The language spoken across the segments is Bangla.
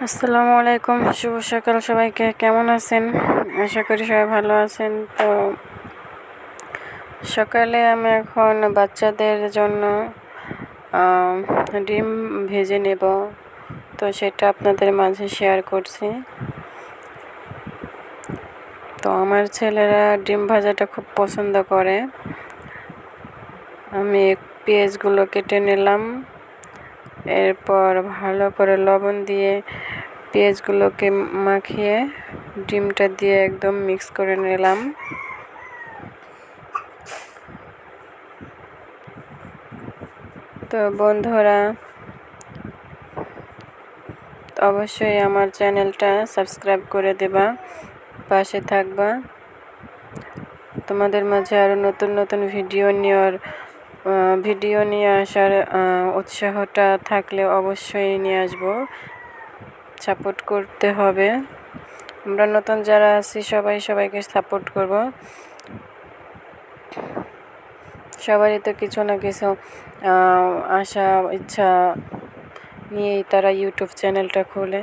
আসসালামু আলাইকুম, শুভ সকাল সবাইকে। কেমন আছেন? আশা করি সবাই ভালো আছেন। তো সকালে আমি এখন বাচ্চাদের জন্য ডিম ভেজে নেব, তো সেটা আপনাদের মাঝে শেয়ার করছি। তো আমার ছেলেরা ডিম ভাজাটা খুব পছন্দ করে। আমি পেঁয়াজগুলো কেটে নিলাম, এরপর ভালো করে লবণ দিয়ে পেঁয়াজগুলোকে মাখিয়ে ডিমটা দিয়ে একদম মিক্স করে নিলাম। তো বন্ধুরা, অবশ্যই আমার চ্যানেলটা সাবস্ক্রাইব করে দেবা, পাশে থাকবা। তোমাদের মাঝে আরও নতুন নতুন ভিডিও নিয়ে আসার উৎসাহটা থাকলে অবশ্যই নিয়ে আসবো। সাপোর্ট করতে হবে। আমরা নতুন যারা আছি সবাইকে সাপোর্ট করব। সবারই তো কিছু না কিছু আশা ইচ্ছা নিয়েই তারা ইউটিউব চ্যানেলটা খোলে।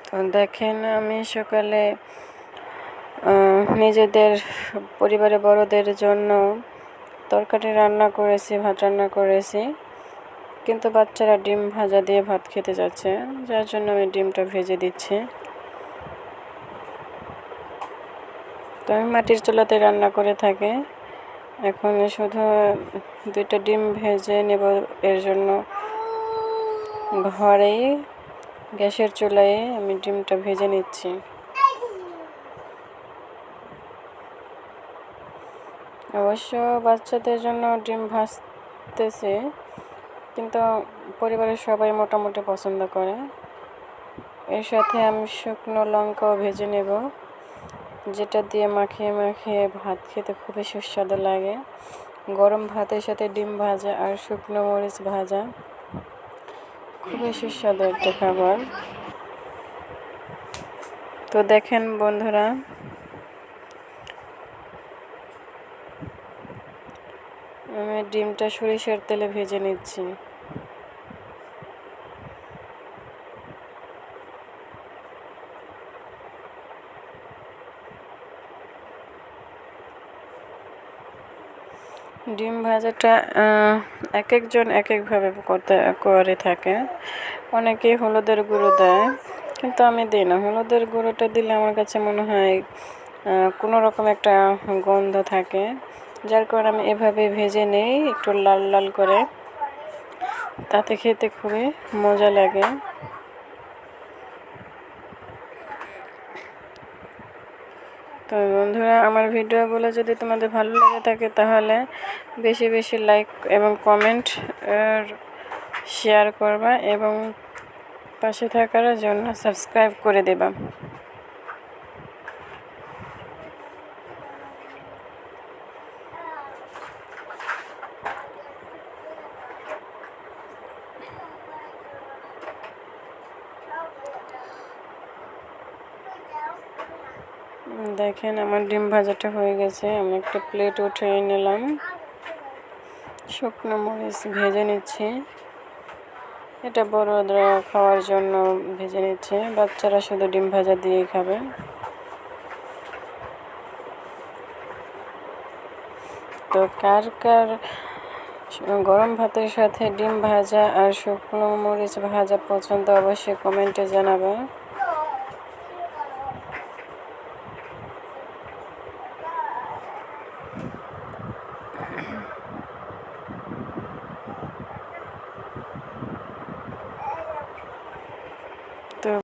তো দেখেন, আমি সকালে নিজেদের পরিবারের বড়দের জন্য তরকারি রান্না করেছি, ভাত রান্না করেছি, কিন্তু বাচ্চারা ডিম ভাজা দিয়ে ভাত খেতে যাচ্ছে, যার জন্য আমি ডিমটা ভেজে দিচ্ছি। তো আমি মাটির চুলাতে রান্না করে থাকি। এখন শুধু 2টা ডিম ভেজে নেব, এর জন্য ঘরেই গ্যাসের চুলায় আমি ডিমটা ভেজে নিচ্ছি। অবশ্য বাচ্চাদের জন্য ডিম ভাজতেছে, কিন্তু পরিবারের সবাই মোটামুটি পছন্দ করে। এর সাথে আমি শুকনো লঙ্কাও ভেজে নেব, যেটা দিয়ে মাখিয়ে মাখিয়ে ভাত খেতে খুবই সুস্বাদু লাগে। গরম ভাতের সাথে ডিম ভাজা আর শুকনো মরিচ ভাজা খুবই সুস্বাদু একটা খাবার। তো দেখেন বন্ধুরা, আমি ডিমটা সরিষার তেলে ভেজে নিচ্ছি। ডিম ভাজাটা এক একজন এক একভাবে করে থাকে। অনেকেই হলুদের গুঁড়ো দেয়, কিন্তু আমি দিই না। হলুদের গুঁড়োটা দিলে আমার কাছে মনে হয় কোনো রকম একটা গন্ধ থাকে, যার কারণে আমি এভাবে ভেজে নেই একটু লাল লাল করে, তাতে খেতে খুবই মজা লাগে। তো বন্ধুরা, আমার ভিডিওগুলো যদি তোমাদের ভালো লেগে থাকে তাহলে বেশি বেশি লাইক এবং কমেন্ট শেয়ার করবা এবং পাশে থাকার জন্য সাবস্ক্রাইব করে দেবা। দেখেন, আমার ডিম ভাজাটা হয়ে গেছে। আমি একটা প্লেট উঠিয়ে নিলাম, শুকনো মরিচ ভেজে নিচ্ছি। এটা বড়রা খাওয়ার জন্য ভেজে নিচ্ছে, বাচ্চারা শুধু ডিম ভাজা দিয়েই খাবে। তো কার কার গরম ভাতের সাথে ডিম ভাজা আর শুকনো মরিচ ভাজা পছন্দ, অবশ্যই কমেন্টে জানাবে।